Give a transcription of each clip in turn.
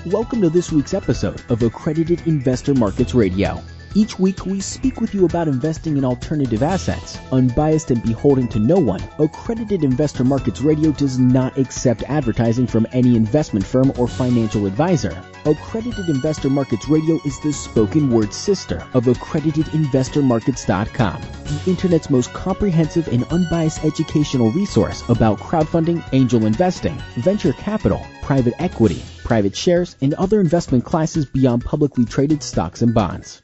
Welcome to this week's episode of Accredited Investor Markets Radio. Each week, we speak with you about investing in alternative assets. Unbiased and beholden to no one, Accredited Investor Markets Radio does not accept advertising from any investment firm or financial advisor. Accredited Investor Markets Radio is the spoken word sister of AccreditedInvestorMarkets.com, the internet's most comprehensive and unbiased educational resource about crowdfunding, angel investing, venture capital, private equity, private shares, and other investment classes beyond publicly traded stocks and bonds.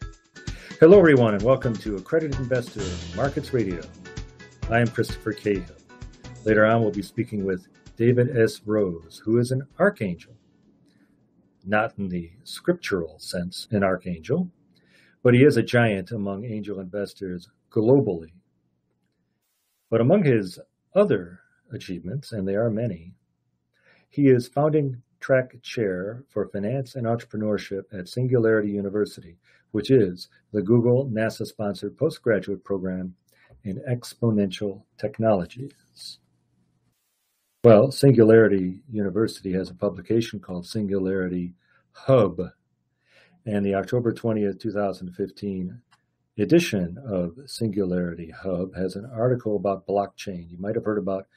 Hello, everyone, and welcome to Accredited Investor Markets Radio. I am Christopher Cahill. Later on, we'll be speaking with David S. Rose, who is an archangel. Not in the scriptural sense, an archangel, but he is a giant among angel investors globally. But among his other achievements, and they are many, he is founding track chair for finance and entrepreneurship at Singularity University, which is the Google NASA-sponsored postgraduate program in exponential technologies. Well, Singularity University has a publication called Singularity Hub, and the October 20th, 2015 edition of Singularity Hub has an article about blockchain. You might have heard about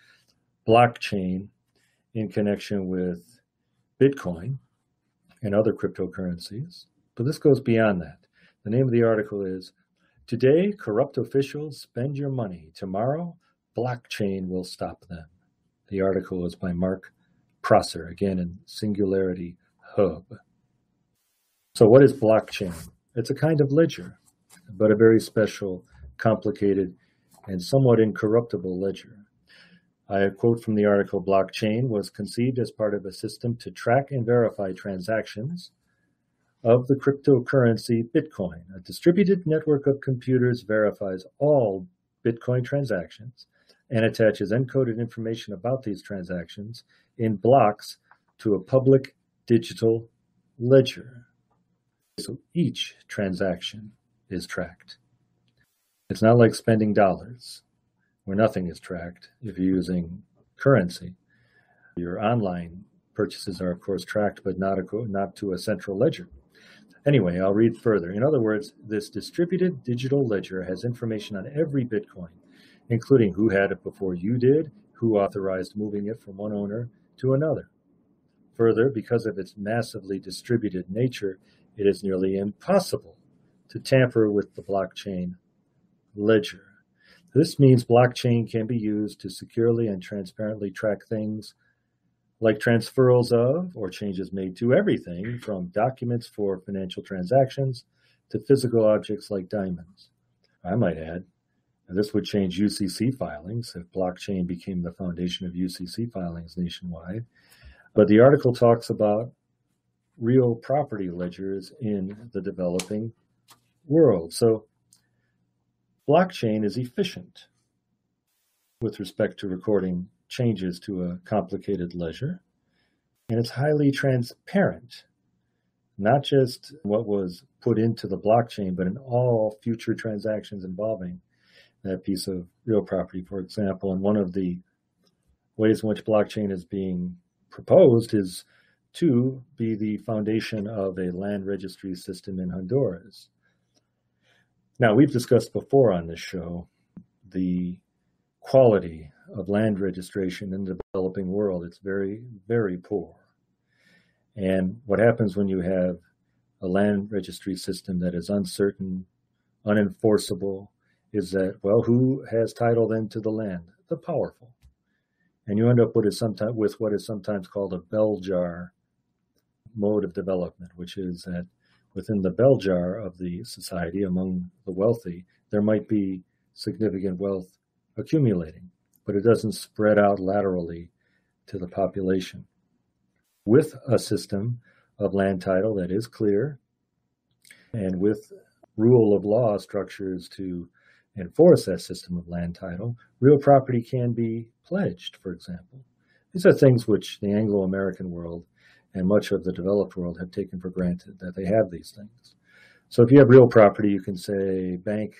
blockchain in connection with Bitcoin and other cryptocurrencies, but this goes beyond that. The name of the article is, "Today, Corrupt Officials Spend Your Money. Tomorrow, Blockchain Will Stop Them." The article is by Mark Prosser, again in Singularity Hub. So what is blockchain? It's a kind of ledger, but a very special, complicated, and somewhat incorruptible ledger. I quote from the article, "Blockchain was conceived as part of a system to track and verify transactions of the cryptocurrency Bitcoin. A distributed network of computers verifies all Bitcoin transactions and attaches encoded information about these transactions in blocks to a public digital ledger. So each transaction is tracked. It's not like spending dollars, where nothing is tracked if you're using currency. Your online purchases are, of course, tracked, but not to a central ledger. Anyway, I'll read further. In other words, this distributed digital ledger has information on every Bitcoin, including who had it before you did, who authorized moving it from one owner to another. Further, because of its massively distributed nature, it is nearly impossible to tamper with the blockchain ledger. This means blockchain can be used to securely and transparently track things like transfers of or changes made to everything from documents for financial transactions to physical objects like diamonds. I might add, this would change UCC filings if blockchain became the foundation of UCC filings nationwide. But the article talks about real property ledgers in the developing world. So blockchain is efficient with respect to recording changes to a complicated ledger, and it's highly transparent, not just what was put into the blockchain, but in all future transactions involving that piece of real property, for example. And one of the ways in which blockchain is being proposed is to be the foundation of a land registry system in Honduras. Now, we've discussed before on this show the quality of land registration in the developing world. It's very, very poor. And what happens when you have a land registry system that is uncertain, unenforceable, is that, well, who has title then to the land? The powerful. And you end up with what is sometimes called a bell jar mode of development, which is that within the bell jar of the society, among the wealthy, there might be significant wealth accumulating, but it doesn't spread out laterally to the population. With a system of land title that is clear, and with rule of law structures to enforce that system of land title, real property can be pledged, for example. These are things which the Anglo-American world and much of the developed world have taken for granted, that they have these things. So if you have real property, you can say, bank,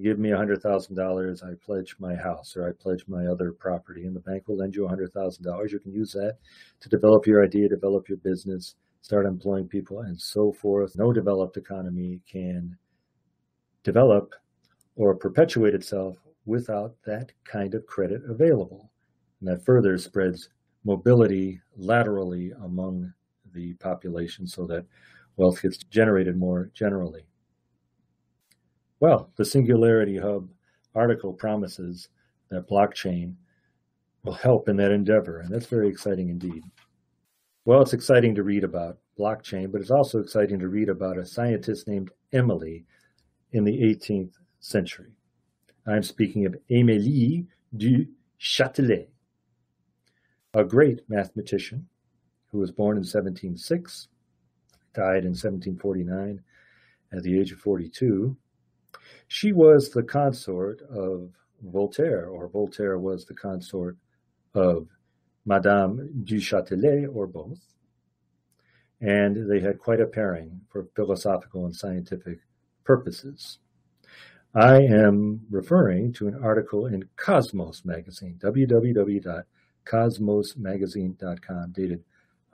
give me $100,000, I pledge my house, or I pledge my other property, and the bank will lend you $100,000. You can use that to develop your idea, develop your business, start employing people, and so forth. No developed economy can develop or perpetuate itself without that kind of credit available. And that further spreads mobility laterally among the population so that wealth gets generated more generally. Well, the Singularity Hub article promises that blockchain will help in that endeavor, and that's very exciting indeed. Well, it's exciting to read about blockchain, but it's also exciting to read about a scientist named Emily in the 18th century. I'm speaking of Émilie du Châtelet, a great mathematician who was born in 1706, died in 1749 at the age of 42. She was the consort of Voltaire, or Voltaire was the consort of Madame du Châtelet, or both. And they had quite a pairing for philosophical and scientific purposes. I am referring to an article in Cosmos magazine, www.cosmosmagazine.com, dated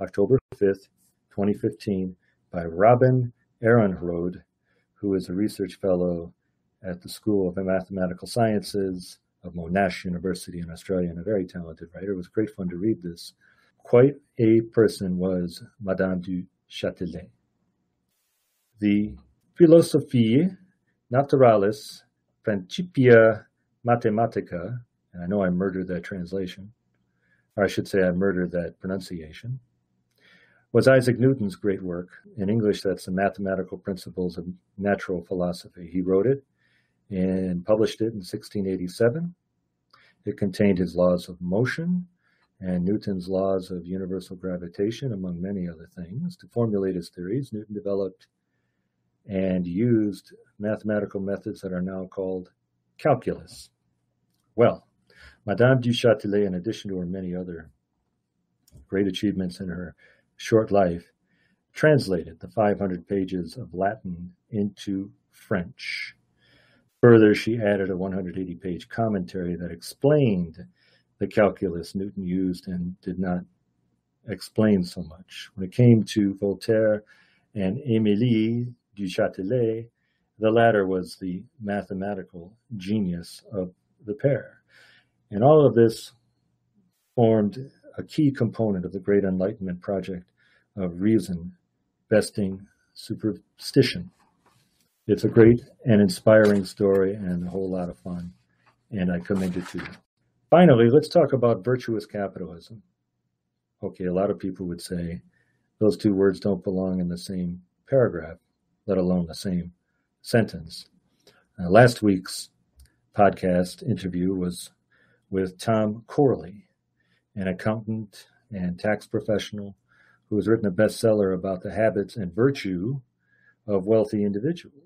October 5th, 2015, by Robin Ehrenrode, who is a research fellow at the School of Mathematical Sciences of Monash University in Australia, and a very talented writer. It was great fun to read this. Quite a person was Madame du Châtelet. The Philosophiae Naturalis Principia Mathematica, and I know I murdered that translation, or I should say I murdered that pronunciation, was Isaac Newton's great work. In English, that's the Mathematical Principles of Natural Philosophy. He wrote it and published it in 1687. It contained his laws of motion and Newton's laws of universal gravitation, among many other things. To formulate his theories, Newton developed and used mathematical methods that are now called calculus. Well, Madame du Châtelet, in addition to her many other great achievements in her short life, translated the 500 pages of Latin into French. Further, she added a 180-page commentary that explained the calculus Newton used and did not explain so much. When it came to Voltaire and Émilie du Châtelet, the latter was the mathematical genius of the pair. And all of this formed a key component of the Great Enlightenment project of reason besting superstition. It's a great and inspiring story and a whole lot of fun, and I commend it to you. Finally, let's talk about virtuous capitalism. Okay, a lot of people would say those two words don't belong in the same paragraph, let alone the same sentence. Last week's podcast interview was with Tom Corley, an accountant and tax professional who has written a bestseller about the habits and virtue of wealthy individuals.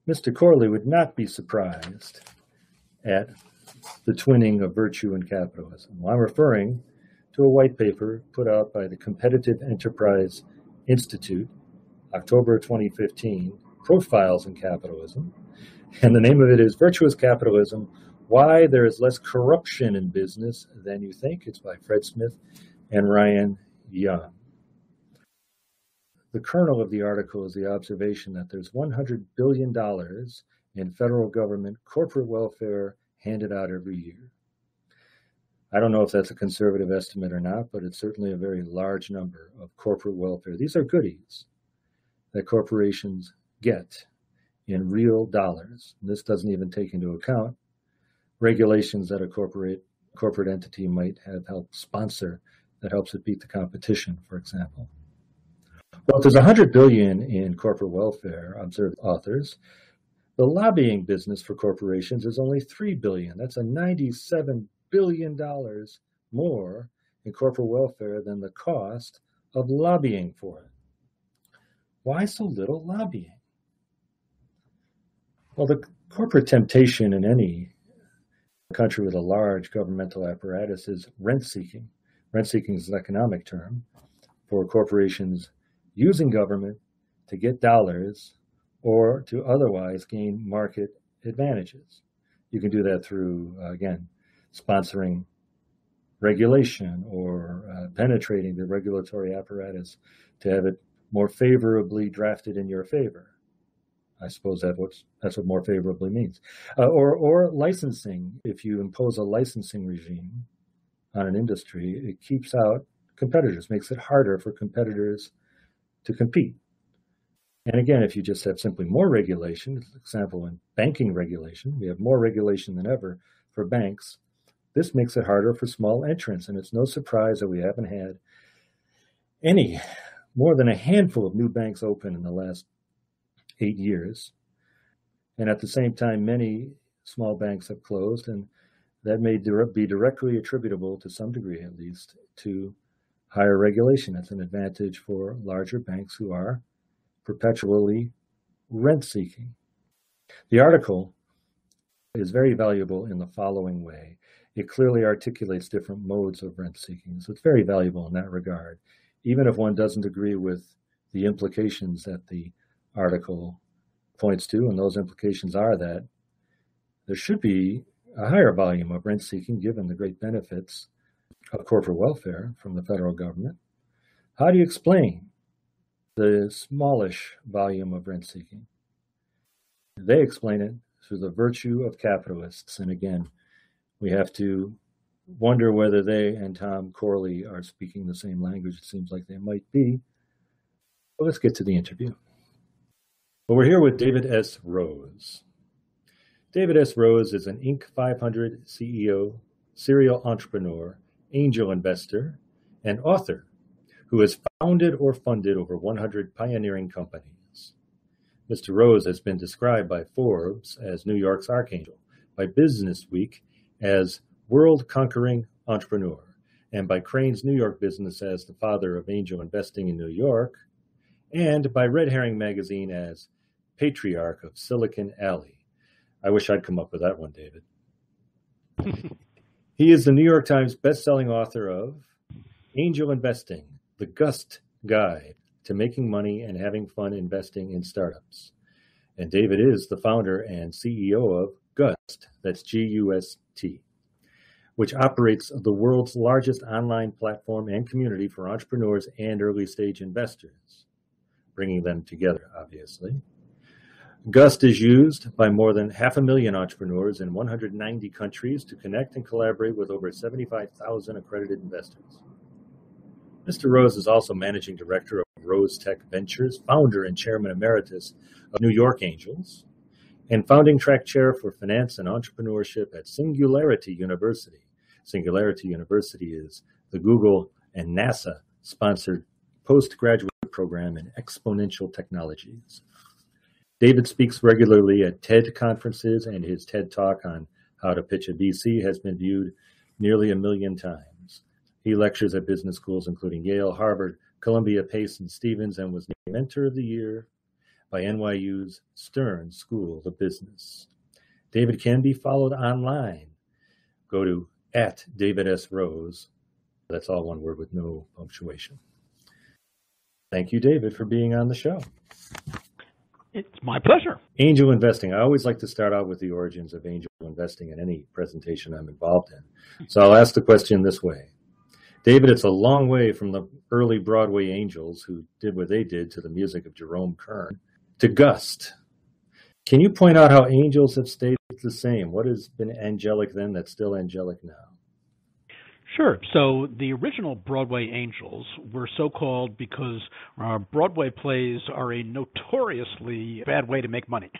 Mr. Corley would not be surprised at the twinning of virtue and capitalism. Well, I'm referring to a white paper put out by the Competitive Enterprise Institute, October 2015, Profiles in Capitalism. And the name of it is Virtuous Capitalism, Why There is Less Corruption in Business Than You Think. It's by Fred Smith and Ryan Young. The kernel of the article is the observation that there's $100 billion in federal government corporate welfare handed out every year. I don't know if that's a conservative estimate or not, but it's certainly a very large number of corporate welfare. These are goodies that corporations get in real dollars. And this doesn't even take into account regulations that a corporate entity might have helped sponsor that helps it beat the competition, for example. Well, if there's $100 billion in corporate welfare, observed authors, the lobbying business for corporations is only $3 billion. That's a $97 billion more in corporate welfare than the cost of lobbying for it. Why so little lobbying? Well, the corporate temptation in any country with a large governmental apparatus is rent-seeking. Rent-seeking is an economic term for corporations using government to get dollars or to otherwise gain market advantages. You can do that through, again, sponsoring regulation or penetrating the regulatory apparatus to have it more favorably drafted in your favor. I suppose that's what more favorably means. Or licensing. If you impose a licensing regime on an industry, it keeps out competitors, makes it harder for competitors to compete. And again, if you just have simply more regulation, for example, in banking regulation, we have more regulation than ever for banks. This makes it harder for small entrants, and it's no surprise that we haven't had more than a handful of new banks open in the last 8 years. And at the same time, many small banks have closed, and that may be directly attributable, to some degree at least, to higher regulation. That's an advantage for larger banks who are perpetually rent-seeking. The article is very valuable in the following way. It clearly articulates different modes of rent-seeking, so it's very valuable in that regard, even if one doesn't agree with the implications that the article points to, and those implications are that there should be a higher volume of rent-seeking given the great benefits of corporate welfare from the federal government. How do you explain the smallish volume of rent-seeking? They explain it through the virtue of capitalists. And again, we have to wonder whether they and Tom Corley are speaking the same language. It seems like they might be. But let's get to the interview. Well, we're here with David S. Rose. David S. Rose is an Inc. 500 CEO, serial entrepreneur, angel investor, and author who has founded or funded over 100 pioneering companies. Mr. Rose has been described by Forbes as New York's Archangel, by BusinessWeek as world-conquering entrepreneur, and by Crane's New York Business as the father of angel investing in New York, and by Red Herring Magazine as patriarch of Silicon Alley. I wish I'd come up with that one, David. He is the New York Times best-selling author of Angel Investing, the Gust Guide to Making Money and Having Fun Investing in Startups. And David is the founder and CEO of Gust, that's G-U-S-T, which operates the world's largest online platform and community for entrepreneurs and early-stage investors, bringing them together, obviously. Gust is used by more than 500,000 entrepreneurs in 190 countries to connect and collaborate with over 75,000 accredited investors. Mr. Rose is also managing director of Rose Tech Ventures, founder and chairman emeritus of New York Angels, and founding track chair for finance and entrepreneurship at Singularity University. Singularity University is the Google and NASA-sponsored postgraduate program in exponential technologies. David speaks regularly at TED conferences, and his TED Talk on how to pitch a VC has been viewed nearly 1 million times. He lectures at business schools including Yale, Harvard, Columbia, Pace, and Stevens, and was named Mentor of the Year by NYU's Stern School of Business. David can be followed online. Go to @DavidSRose. That's all one word with no punctuation. Thank you, David, for being on the show. It's my pleasure. Angel investing. I always like to start out with the origins of angel investing in any presentation I'm involved in. So I'll ask the question this way. David, it's a long way from the early Broadway angels who did what they did to the music of Jerome Kern to Gust. Can you point out how angels have stayed the same? What has been angelic then that's still angelic now? Sure. So the original Broadway Angels were so-called because Broadway plays are a notoriously bad way to make money.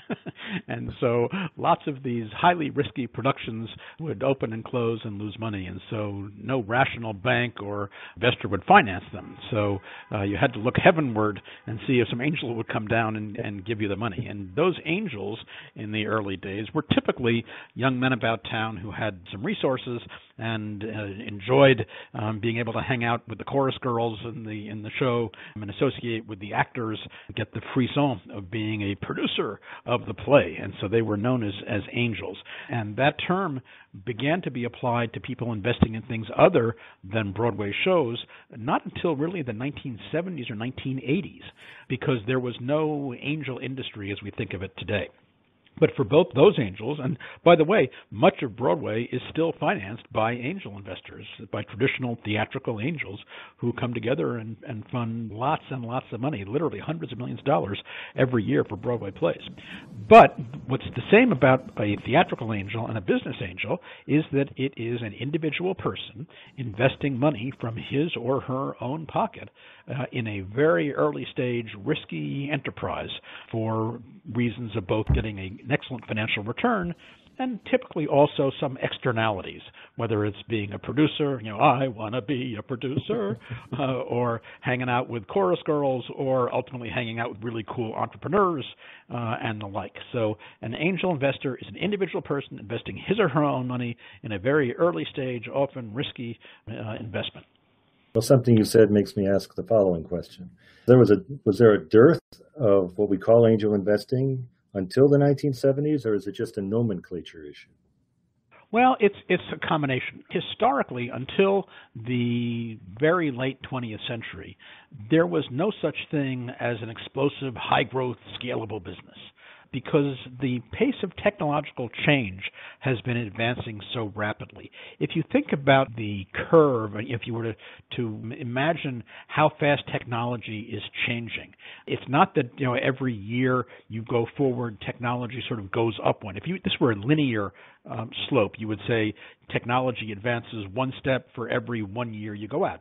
And so lots of these highly risky productions would open and close and lose money. And so no rational bank or investor would finance them. So you had to look heavenward and see if some angel would come down and give you the money. And those angels in the early days were typically young men about town who had some resources and enjoyed being able to hang out with the chorus girls in the show and associate with the actors, get the frisson of being a producer of the play. And so they were known as angels. And that term began to be applied to people investing in things other than Broadway shows, not until really the 1970s or 1980s, because there was no angel industry as we think of it today. But for both those angels, and by the way, much of Broadway is still financed by angel investors, by traditional theatrical angels who come together and fund lots and lots of money, literally hundreds of millions of dollars every year for Broadway plays. But what's the same about a theatrical angel and a business angel is that it is an individual person investing money from his or her own pocket in a very early stage risky enterprise for reasons of both getting an excellent financial return and typically also some externalities, whether it's being a producer, I want to be a producer, or hanging out with chorus girls, or ultimately hanging out with really cool entrepreneurs and the like. So an angel investor is an individual person investing his or her own money in a very early stage, often risky investment. Well, something you said makes me ask the following question. Was there a dearth of what we call angel investing until the 1970s, or is it just a nomenclature issue? Well, it's a combination. Historically, until the very late 20th century, there was no such thing as an explosive, high-growth, scalable business, because the pace of technological change has been advancing so rapidly. If you think about the curve, if you were to imagine how fast technology is changing, it's not that every year you go forward, technology sort of goes up one. If this were a linear slope, you would say technology advances one step for every 1 year you go out.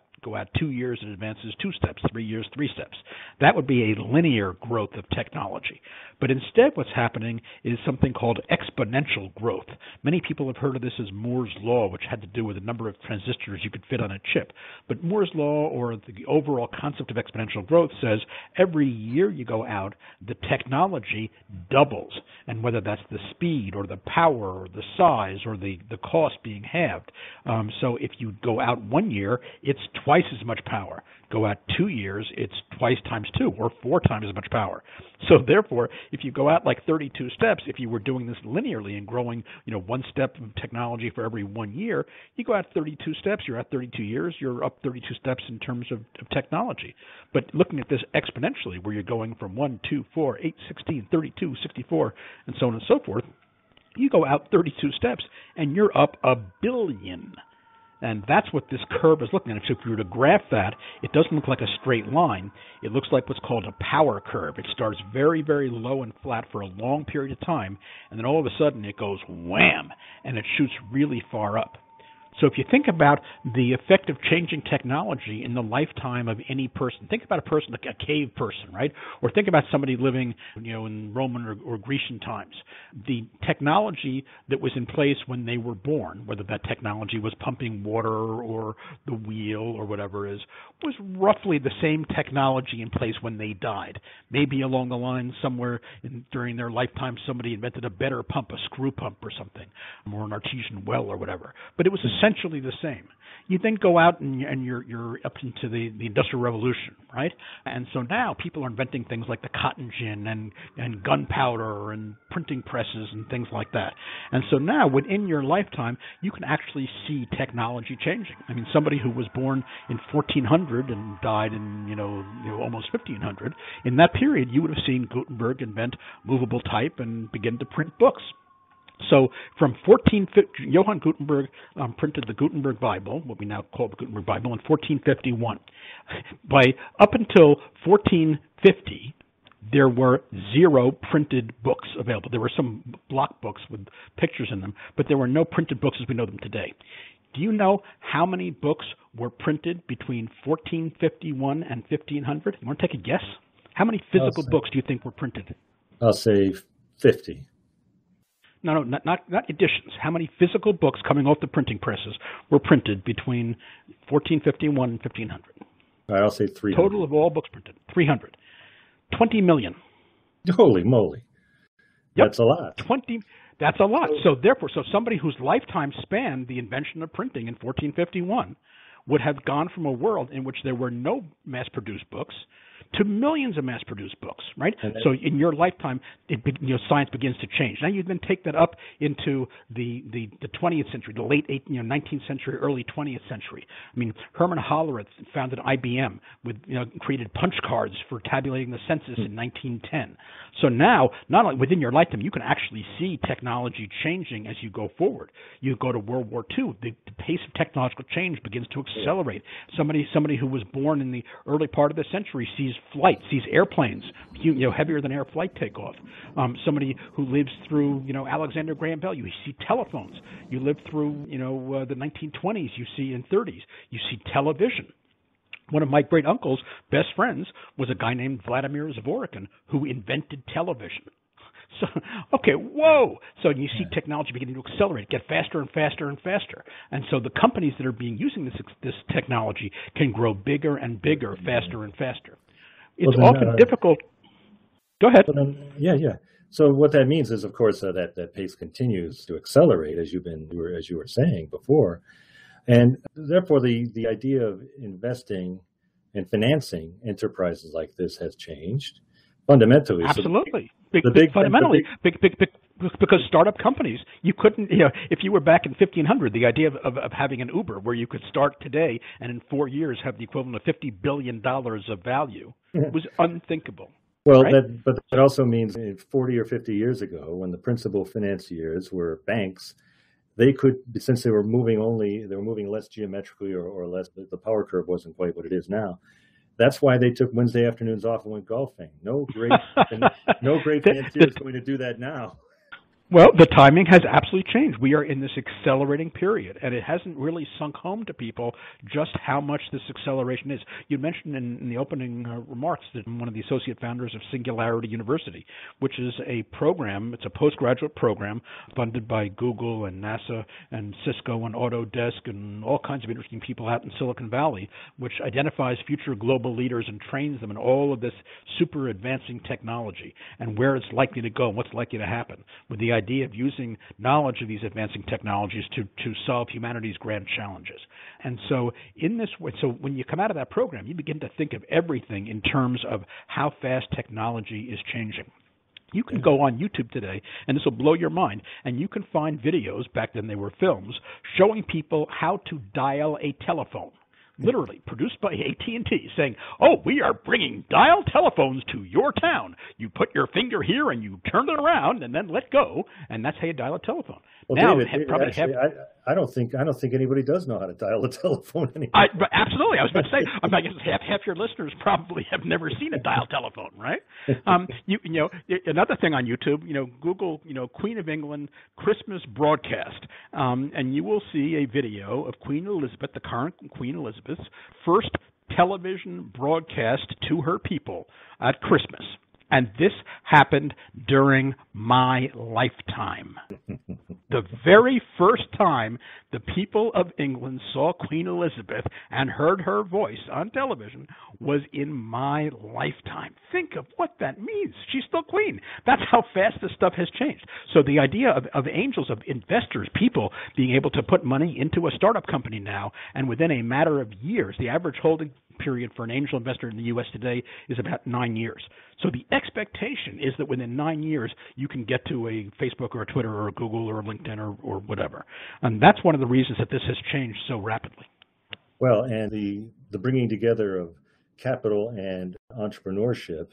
2 years, it advances 2 steps, 3 years, 3 steps. That would be a linear growth of technology. But instead what's happening is something called exponential growth. Many people have heard of this as Moore's Law, which had to do with the number of transistors you could fit on a chip. But Moore's Law, or the overall concept of exponential growth, says every year you go out, the technology doubles. And whether that's the speed or the power or the size or the cost being halved. So if you go out 1 year, it's twice as much power. Go out 2 years, it's twice times 2 or 4 times as much power. So therefore, if you go out like 32 steps, if you were doing this linearly and growing, 1 step of technology for every 1 year, you go out 32 steps, you're at 32 years, you're up 32 steps in terms of technology. But looking at this exponentially, where you're going from 1, 2, 4, 8, 16, 32, 64, and so on and so forth, you go out 32 steps and you're up 1 billion. And that's what this curve is looking at. So if you were to graph that, it doesn't look like a straight line. It looks like what's called a power curve. It starts very, very low and flat for a long period of time, and then all of a sudden it goes wham, and it shoots really far up. So if you think about the effect of changing technology in the lifetime of any person, think about a person like a cave person, right? Or think about somebody living, in Roman or Grecian times. The technology that was in place when they were born, whether that technology was pumping water or the wheel or whatever it is, was roughly the same technology in place when they died. Maybe along the line somewhere during their lifetime somebody invented a better pump, a screw pump or something, or an artesian well or whatever. But it was essentially the same. You then go out and you're up into the Industrial Revolution, right? And so now people are inventing things like the cotton gin and gunpowder and printing presses and things like that. And so now within your lifetime, you can actually see technology changing. I mean, somebody who was born in 1400 and died in almost 1500, in that period you would have seen Gutenberg invent movable type and begin to print books. So from Johann Gutenberg printed the Gutenberg Bible, what we now call the Gutenberg Bible, in 1451. Up until 1450, there were 0 printed books available. There were some block books with pictures in them, but there were no printed books as we know them today. Do you know how many books were printed between 1451 and 1500? You want to take a guess? How many physical books do you think were printed? I'll say 50. No, not editions. How many physical books coming off the printing presses were printed between 1451 and 1500? I'll say 300. Total of all books printed, 300. 20 million. Holy moly. Yep. That's a lot. That's a lot. So therefore, somebody whose lifetime spanned the invention of printing in 1451 would have gone from a world in which there were no mass-produced books to millions of mass-produced books, right? So in your lifetime, science begins to change. Now you then take that up into the 20th century, the late 19th century, early 20th century. I mean, Herman Hollerith founded IBM with created punch cards for tabulating the census in 1910. So now, not only within your lifetime, you can actually see technology changing as you go forward. You go to World War II, the pace of technological change begins to accelerate. Somebody who was born in the early part of the century sees airplanes, heavier than air flight takeoff. Somebody who lives through, Alexander Graham Bell, you see telephones. You live through, the 1920s, you see in 30s, you see television. One of my great uncle's best friends was a guy named Vladimir Zworykin who invented television. So, okay, whoa. So you see technology beginning to accelerate, get faster and faster and faster. And so the companies that are using this technology can grow bigger and bigger, faster and faster. It's often difficult. Go ahead. Yeah. So what that means is, of course, that pace continues to accelerate, as you were saying before. And therefore, the idea of investing and financing enterprises like this has changed fundamentally. Absolutely. Fundamentally, because startup companies, you couldn't, if you were back in 1500, the idea of having an Uber where you could start today and in 4 years have the equivalent of $50 billion of value was unthinkable. Well, right? but that also means 40 or 50 years ago, when the principal financiers were banks, they could, since they were moving less geometrically or less, the power curve wasn't quite what it is now. That's why they took Wednesday afternoons off and went golfing. No great financier is going to do that now. Well, the timing has absolutely changed. We are in this accelerating period, and it hasn't really sunk home to people just how much this acceleration is. You mentioned in the opening remarks that I'm one of the associate founders of Singularity University, which is a program, it's a postgraduate program funded by Google and NASA and Cisco and Autodesk and all kinds of interesting people out in Silicon Valley, which identifies future global leaders and trains them in all of this super advancing technology and where it's likely to go and what's likely to happen, with the idea of using knowledge of these advancing technologies to solve humanity's grand challenges. And so in this way, so when you come out of that program, you begin to think of everything in terms of how fast technology is changing. You can go on YouTube today, and this will blow your mind, and you can find videos, back then they were films, showing people how to dial a telephone. Literally produced by AT&T, saying, we are bringing dial telephones to your town. You put your finger here and you turn it around and then let go, and that's how you dial a telephone. Well, now, David, I don't think anybody does know how to dial a telephone anymore. Absolutely, I was about to say. I guess half your listeners probably have never seen a dial telephone, right? Another thing on YouTube, Google, Queen of England Christmas broadcast, and you will see a video of Queen Elizabeth, the current Queen Elizabeth's first television broadcast to her people at Christmas. And this happened during my lifetime. The very first time the people of England saw Queen Elizabeth and heard her voice on television was in my lifetime. Think of what that means. She's still queen. That's how fast this stuff has changed. So the idea of angels, of investors, people being able to put money into a startup company now, and within a matter of years, the average holding period for an angel investor in the U.S. today is about 9 years. So the expectation is that within 9 years, you can get to a Facebook or a Twitter or a Google or a LinkedIn or whatever. And that's one of the reasons that this has changed so rapidly. Well, and the bringing together of capital and entrepreneurship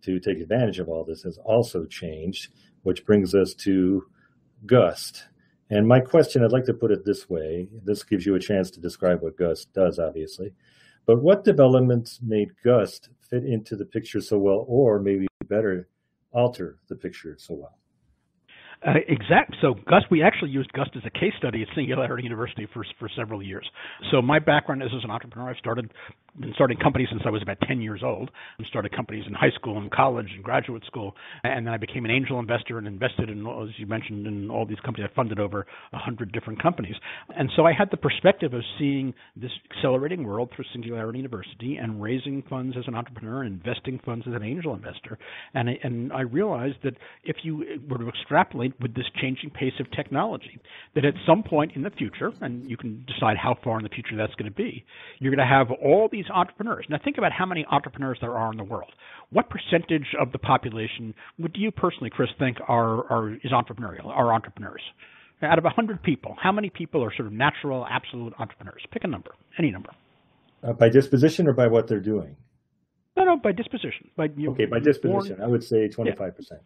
to take advantage of all this has also changed, which brings us to Gust. And my question, I'd like to put it this way. This gives you a chance to describe what Gust does, obviously. But what developments made Gust fit into the picture so well, or maybe better, alter the picture so well? Exactly. So Gust, we actually used Gust as a case study at Singularity University for several years. So my background is as an entrepreneur. I've been starting companies since I was about 10 years old. I started companies in high school and college and graduate school, and then I became an angel investor and invested in, as you mentioned, in all these companies. I funded over 100 different companies. And so I had the perspective of seeing this accelerating world through Singularity University and raising funds as an entrepreneur and investing funds as an angel investor. And I realized that if you were to extrapolate with this changing pace of technology, that at some point in the future, and you can decide how far in the future that's going to be, you're going to have all these these entrepreneurs. Now think about how many entrepreneurs there are in the world. What percentage of the population would you personally, Chris, think is entrepreneurial, are entrepreneurs? Out of 100 people, how many people are sort of natural, absolute entrepreneurs? Pick a number, any number. By disposition or by what they're doing? No, by disposition. By disposition, I would say 25%. Yeah.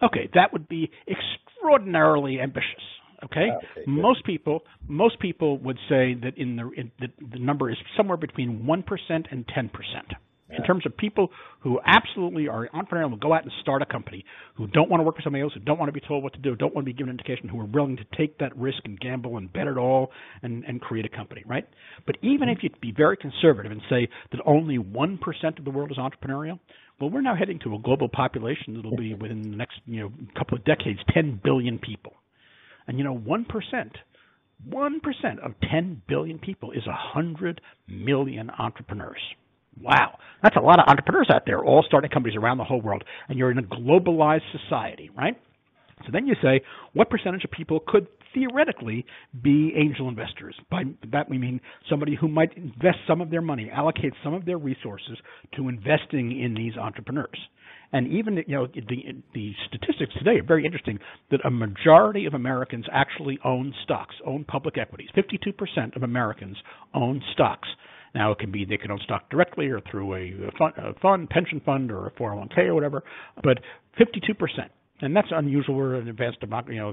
Okay, that would be extraordinarily ambitious. Okay, most people would say that the number is somewhere between 1% and 10%. In terms of people who absolutely are entrepreneurial, will go out and start a company, who don't want to work for somebody else, who don't want to be told what to do, don't want to be given an indication, who are willing to take that risk and gamble and bet it all and create a company, right? But even if you'd be very conservative and say that only 1% of the world is entrepreneurial, well, we're now heading to a global population that will be within the next couple of decades, 10 billion people. And 1% of 10 billion people is 100 million entrepreneurs. Wow, that's a lot of entrepreneurs out there, all starting companies around the whole world, and you're in a globalized society, right? So then you say, what percentage of people could theoretically be angel investors? By that we mean somebody who might invest some of their money, allocate some of their resources to investing in these entrepreneurs. And even the statistics today are very interesting that a majority of Americans actually own stocks, own public equities. 52% of Americans own stocks. Now, they can own stock directly or through a fund, pension fund, or a 401k or whatever, but 52%. And that's unusual. We're an advanced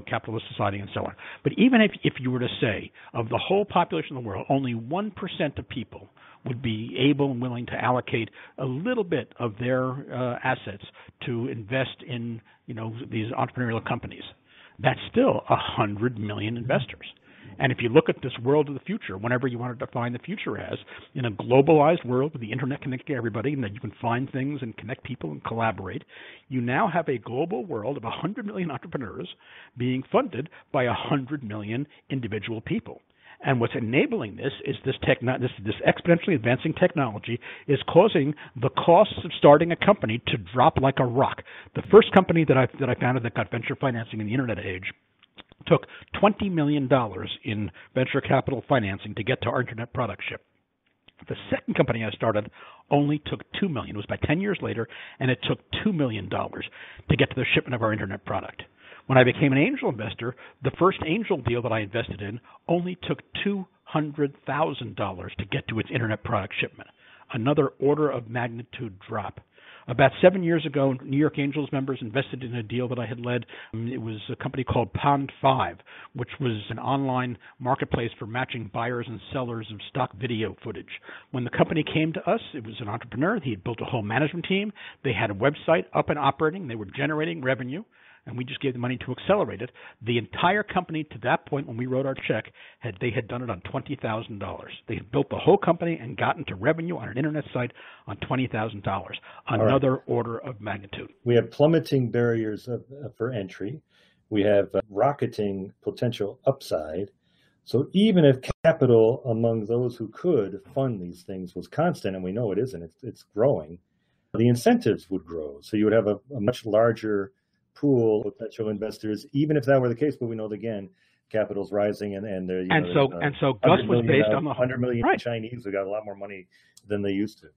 capitalist society and so on. But even if you were to say of the whole population of the world, only 1% of people would be able and willing to allocate a little bit of their assets to invest in these entrepreneurial companies, that's still 100 million investors. And if you look at this world of the future, whenever you want to define the future as, in a globalized world with the internet connecting everybody and that you can find things and connect people and collaborate, you now have a global world of 100 million entrepreneurs being funded by 100 million individual people. And what's enabling this is this exponentially advancing technology is causing the costs of starting a company to drop like a rock. The first company that I founded that got venture financing in the internet age took $20 million in venture capital financing to get to our internet product ship. The second company I started only took $2 million. It was about 10 years later, and it took $2 million to get to the shipment of our internet product. When I became an angel investor, the first angel deal that I invested in only took $200,000 to get to its internet product shipment. Another order of magnitude drop. About 7 years ago, New York Angels members invested in a deal that I had led. It was a company called Pond 5, which was an online marketplace for matching buyers and sellers of stock video footage. When the company came to us, it was an entrepreneur. He had built a whole management team. They had a website up and operating. They were generating revenue, and we just gave the money to accelerate it. The entire company, to that point when we wrote our check, they had done it on $20,000. They had built the whole company and gotten to revenue on an internet site on $20,000. Another order of magnitude. We have plummeting barriers for entry. We have rocketing potential upside. So even if capital among those who could fund these things was constant, and we know it isn't, it's growing, the incentives would grow. So you would have a much larger pool of potential investors, even if that were the case. But we know that, again, capital's rising, and so Gust was based on the 100 million right. Chinese who got a lot more money than they used to.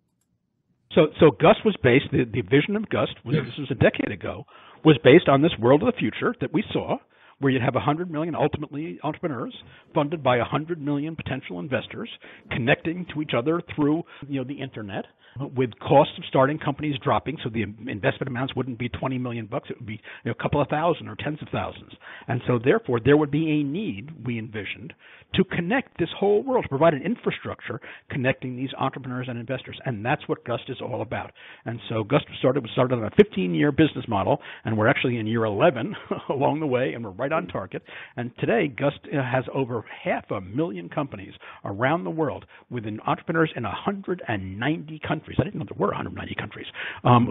So Gust was based. The vision of Gust, this was a decade ago, was based on this world of the future that we saw, where you'd have 100 million ultimately entrepreneurs funded by 100 million potential investors connecting to each other through the internet, with costs of starting companies dropping, so the investment amounts wouldn't be $20 million; it would be a couple of thousand or tens of thousands. And so therefore there would be a need, we envisioned, to connect this whole world, to provide an infrastructure connecting these entrepreneurs and investors. And that's what Gust is all about. And so Gust was started on a 15-year business model, and we're actually in year 11 along the way, and we're right on target. And today Gust has over 500,000 companies around the world with entrepreneurs in 190 countries. I didn't know there were 190 countries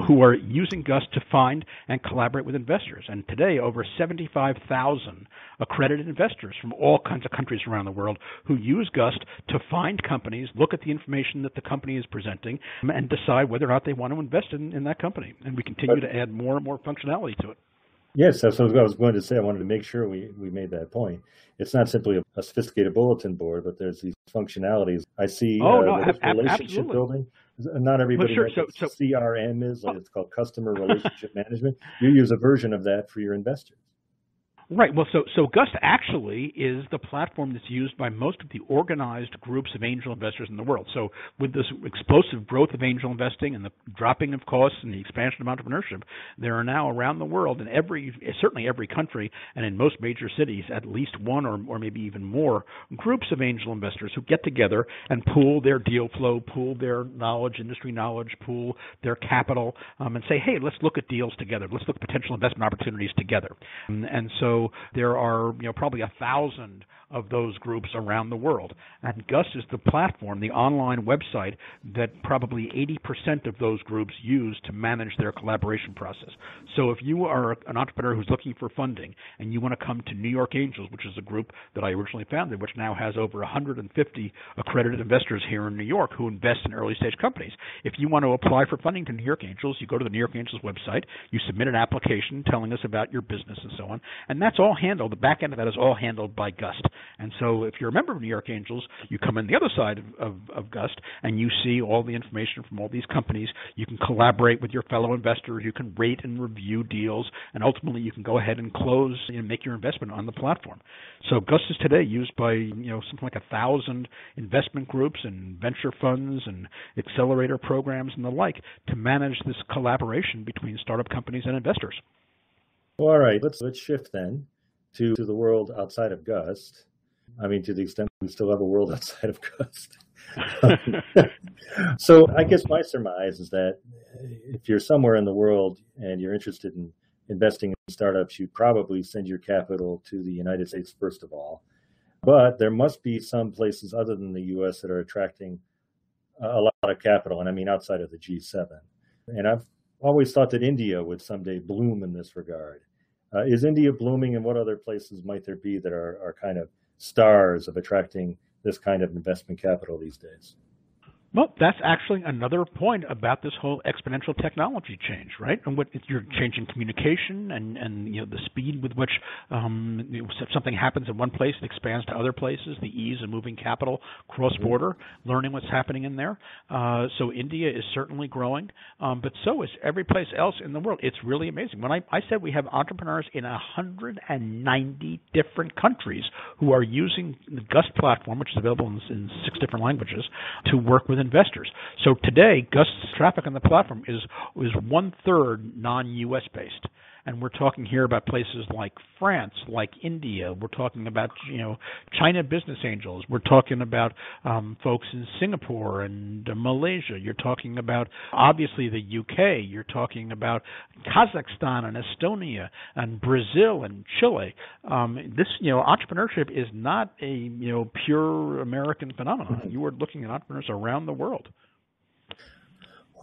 who are using Gust to find and collaborate with investors. And today, over 75,000 accredited investors from all kinds of countries around the world who use Gust to find companies, look at the information that the company is presenting, and decide whether or not they want to invest in that company. And we continue to add more and more functionality to it. Yes, that's what I was going to say. I wanted to make sure we made that point. It's not simply a sophisticated bulletin board, but there's these functionalities. I see Oh no, what is relationship absolutely. building. Not Well, everybody sure. knows what CRM is. Oh, Like it's called customer relationship management. You use a version of that for your investors. right. Well, so Gust actually is the platform that's used by most of the organized groups of angel investors in the world. So with this explosive growth of angel investing and the dropping of costs and the expansion of entrepreneurship, there are now around the world in certainly every country and in most major cities, at least one or maybe even more groups of angel investors who get together and pool their deal flow, pool their knowledge, industry knowledge, pool their capital, and say, hey, let's look at deals together. Let's look at potential investment opportunities together. And so there are probably 1,000 of those groups around the world. And Gust is the platform, the online website that probably 80% of those groups use to manage their collaboration process. So if you are an entrepreneur who's looking for funding and you want to come to New York Angels, which is a group that I originally founded, which now has over 150 accredited investors here in New York who invest in early stage companies. If you want to apply for funding to New York Angels, you go to the New York Angels website, you submit an application telling us about your business and so on, and that's all handled. The back end of that is all handled by Gust. And so if you're a member of New York Angels, you come in the other side of Gust and you see all the information from all these companies. You can collaborate with your fellow investors. You can rate and review deals, and ultimately you can go ahead and close and make your investment on the platform. So Gust is today used by something like 1,000 investment groups and venture funds and accelerator programs and the like to manage this collaboration between startup companies and investors. Well, all right, let's shift then to the world outside of Gust. I mean, to the extent we still have a world outside of Gust. So I guess my surmise is that if you're somewhere in the world and you're interested in investing in startups, you probably send your capital to the United States first of all. But there must be some places other than the U.S. that are attracting a lot of capital, and I mean outside of the G7. And I've always thought that India would someday bloom in this regard. Is India blooming, and what other places might there be that are kind of stars of attracting this kind of investment capital these days? Well, that's actually another point about this whole exponential technology change, right? And what you're changing communication and the speed with which something happens in one place, it expands to other places, the ease of moving capital cross-border, learning what's happening in there. So India is certainly growing, but so is every place else in the world. It's really amazing. When I said we have entrepreneurs in 190 different countries who are using the Gust platform, which is available in 6 different languages, to work with investors. So today, Gust's traffic on the platform is 1/3 non-U.S. based. And we're talking here about places like France, like India. We're talking about, China business angels. We're talking about folks in Singapore and Malaysia. You're talking about, obviously, the UK. You're talking about Kazakhstan and Estonia and Brazil and Chile. This, entrepreneurship is not a, pure American phenomenon. You are looking at entrepreneurs around the world.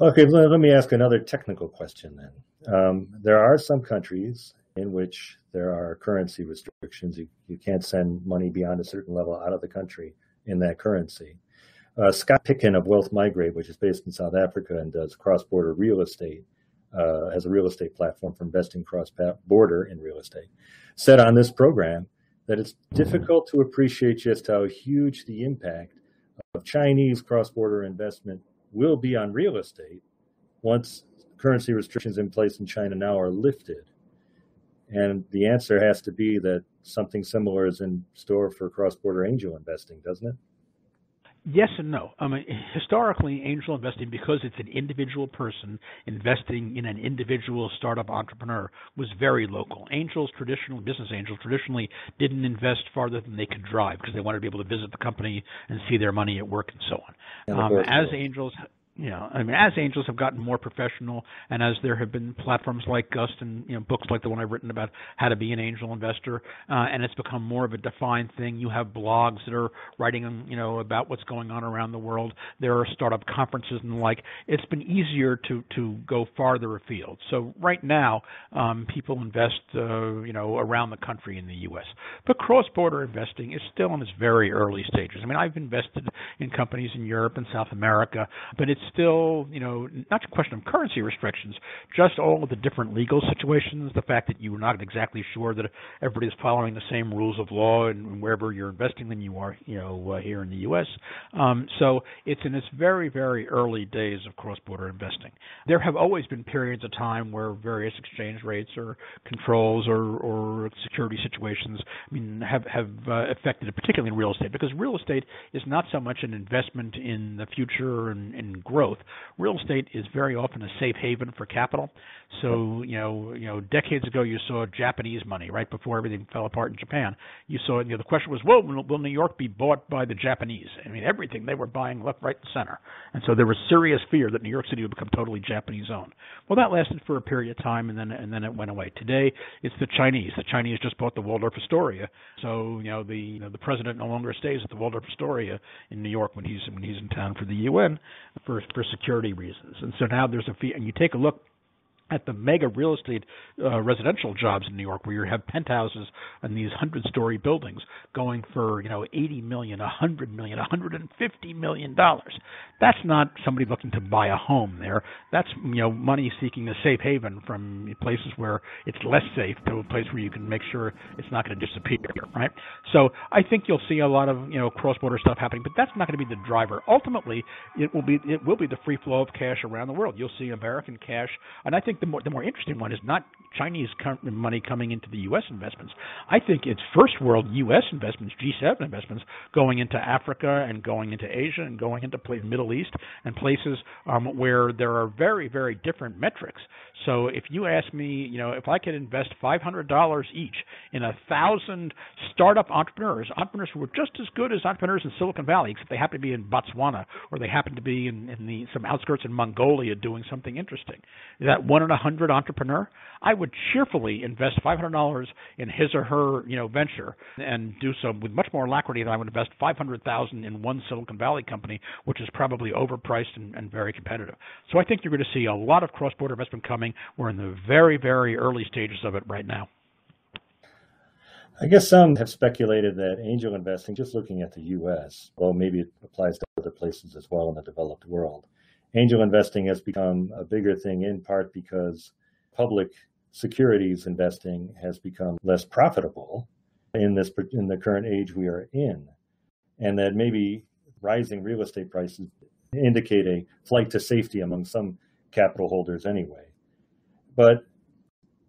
Okay, let me ask another technical question then. There are some countries in which there are currency restrictions. You can't send money beyond a certain level out of the country in that currency. Scott Picken of Wealth Migrate, which is based in South Africa and does cross-border real estate, has a real estate platform for investing cross-border in real estate, said on this program that it's difficult to appreciate just how huge the impact of Chinese cross-border investment will be on real estate once currency restrictions in place in China now are lifted. And the answer has to be that something similar is in store for cross-border angel investing, doesn't it? Yes and no. I mean, historically, angel investing, because it's an individual person investing in an individual startup entrepreneur, was very local. Business angels traditionally didn't invest farther than they could drive because they wanted to be able to visit the company and see their money at work and so on. As angels have gotten more professional, and as there have been platforms like Gust and books like the one I've written about how to be an angel investor, and it's become more of a defined thing. You have blogs that are writing about what's going on around the world. There are startup conferences and the like. It's been easier to go farther afield. So right now, people invest around the country in the U.S. But cross-border investing is still in its very early stages. I mean, I've invested in companies in Europe and South America, but it's still, not a question of currency restrictions, just all of the different legal situations, the fact that you're not exactly sure that everybody's following the same rules of law and wherever you're investing than you are, here in the U.S. So it's in its very, very early days of cross-border investing. There have always been periods of time where various exchange rates or controls or security situations, have affected it, particularly in real estate, because real estate is not so much an investment in the future and growth. Real estate is very often a safe haven for capital. So, decades ago you saw Japanese money right before everything fell apart in Japan. You saw, the question was, well, will New York be bought by the Japanese? Everything they were buying left, right, and center. And so there was serious fear that New York City would become totally Japanese-owned. Well, that lasted for a period of time, and then it went away. Today, it's the Chinese. The Chinese just bought the Waldorf Astoria, so the president no longer stays at the Waldorf Astoria in New York when he's in town for the UN for security reasons. And so now there's a fee, and you take a look at the mega real estate residential jobs in New York, where you have penthouses and these 100-story buildings going for $80 million, $100 million, $150 million. That's not somebody looking to buy a home there. That's money seeking a safe haven from places where it's less safe to a place where you can make sure it's not going to disappear, right? So I think you'll see a lot of cross-border stuff happening, but that's not going to be the driver. Ultimately, it will be the free flow of cash around the world. You'll see American cash, and I think the more interesting one is not Chinese money coming into the U.S. investments. I think it's first world U.S. investments, G7 investments, going into Africa and going into Asia and going into Middle East and places where there are very, very different metrics. So if you ask me, if I could invest $500 each in 1,000 startup entrepreneurs who are just as good as entrepreneurs in Silicon Valley, except they happen to be in Botswana or they happen to be in some outskirts in Mongolia doing something interesting, that 1 in 100 entrepreneur, I would cheerfully invest $500 in his or her venture and do so with much more alacrity than I would invest $500,000 in one Silicon Valley company, which is probably overpriced and very competitive. So I think you're going to see a lot of cross-border investment coming. We're in the very, very early stages of it right now. I guess some have speculated that angel investing, just looking at the U.S., well, maybe it applies to other places as well in the developed world. Angel investing has become a bigger thing in part because public securities investing has become less profitable in the current age we are in, and that maybe rising real estate prices indicate a flight to safety among some capital holders anyway. But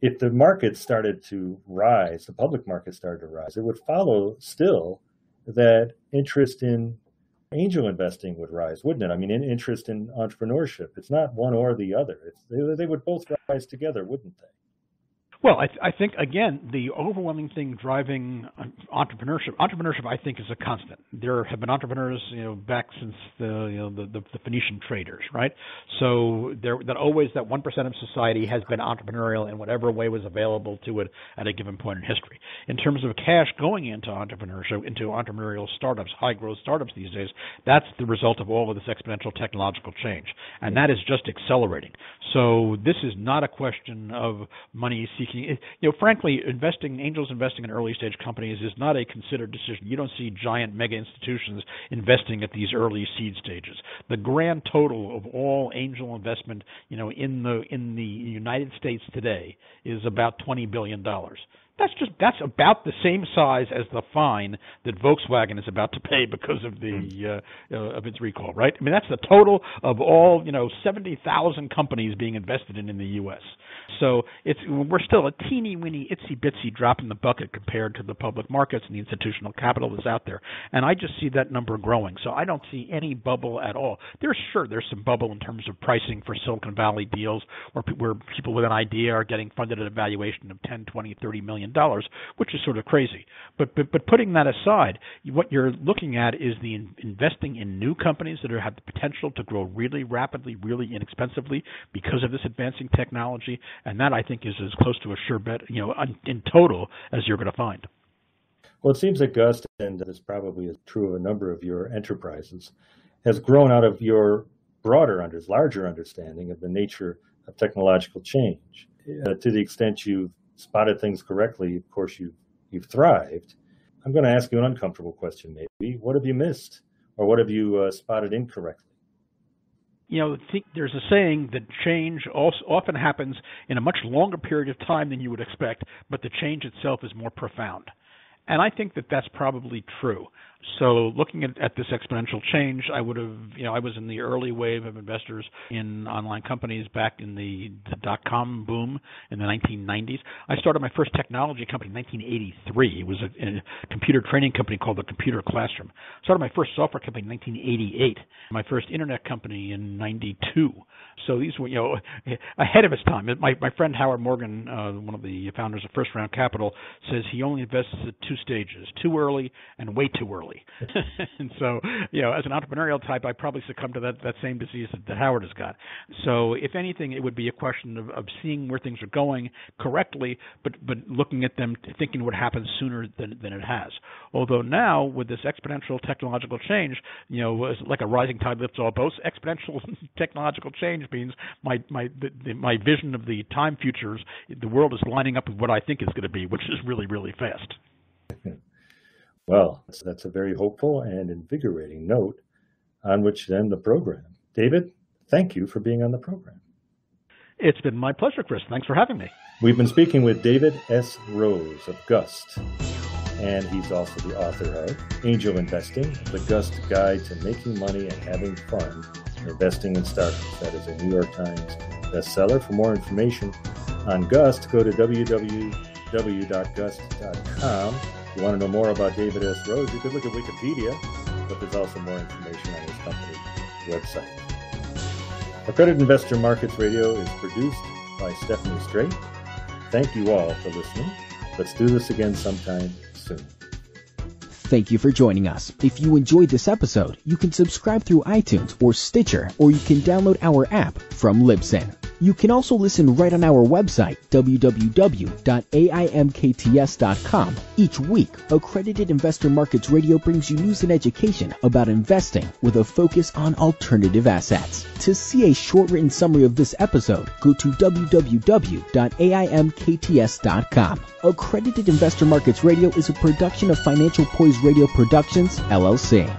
if the market started to rise, the public market started to rise, it would follow still that interest in angel investing would rise, wouldn't it? Interest in entrepreneurship. It's not one or the other. They would both rise together, wouldn't they? Well, I think, again, the overwhelming thing driving entrepreneurship, I think, is a constant. There have been entrepreneurs, back since the Phoenician traders, right? So that 1% of society has been entrepreneurial in whatever way was available to it at a given point in history. In terms of cash going into entrepreneurship, into entrepreneurial startups, high-growth startups these days, that's the result of all of this exponential technological change, and that is just accelerating. So this is not a question of money seeking. Frankly, angels investing in early stage companies is not a considered decision. You don't see giant mega institutions investing at these early seed stages. The grand total of all angel investment, in the United States today is about $20 billion. That's about the same size as the fine that Volkswagen is about to pay because of of its recall, right? That's the total of all 70,000 companies being invested in the U.S. So we're still a teeny weeny itsy bitsy drop in the bucket compared to the public markets and the institutional capital that's out there, and I just see that number growing. So I don't see any bubble at all. There's some bubble in terms of pricing for Silicon Valley deals where people with an idea are getting funded at a valuation of 10, 20, $30 million, which is sort of crazy. But putting that aside, what you're looking at is the investing in new companies that have the potential to grow really rapidly, really inexpensively because of this advancing technology, and that I think is as close to a sure bet, in total as you're going to find. Well, it seems that Gust, and this probably is true of a number of your enterprises, has grown out of your larger understanding of the nature of technological change. To the extent you've spotted things correctly, of course, you've thrived. I'm going to ask you an uncomfortable question, maybe. What have you missed, or what have you spotted incorrectly? There's a saying that change often happens in a much longer period of time than you would expect, but the change itself is more profound. And I think that that's probably true. So looking at this exponential change, I would have, I was in the early wave of investors in online companies back in the dot-com boom in the 1990s. I started my first technology company in 1983. It was a computer training company called the Computer Classroom. I started my first software company in 1988. My first internet company in 92. So these were, ahead of its time. My friend Howard Morgan, one of the founders of First Round Capital, says he only invests at two stages: too early and way too early. And so, as an entrepreneurial type, I probably succumb to that same disease that Howard has got. So, if anything, it would be a question of seeing where things are going correctly, but looking at them, thinking what happens sooner than it has. Although now, with this exponential technological change, like a rising tide lifts all boats. Exponential technological change means my vision of the time futures, the world is lining up with what I think it's going to be, which is really, really fast. Well, that's a very hopeful and invigorating note on which to end the program. David, thank you for being on the program. It's been my pleasure, Chris. Thanks for having me. We've been speaking with David S. Rose of Gust, and he's also the author of Angel Investing, the Gust Guide to Making Money and Having Fun Investing in Startups. That is a New York Times bestseller. For more information on Gust, go to www.gust.com. If you want to know more about David S. Rose, you could look at Wikipedia, but there's also more information on his company website. Accredited Investor Markets Radio is produced by Stephanie Strait. Thank you all for listening. Let's do this again sometime soon. Thank you for joining us. If you enjoyed this episode, you can subscribe through iTunes or Stitcher, or you can download our app from Libsyn. You can also listen right on our website, www.AIMkts.com. Each week, Accredited Investor Markets Radio brings you news and education about investing with a focus on alternative assets. To see a short-written summary of this episode, go to www.AIMkts.com. Accredited Investor Markets Radio is a production of Financial Poise Radio Productions, LLC.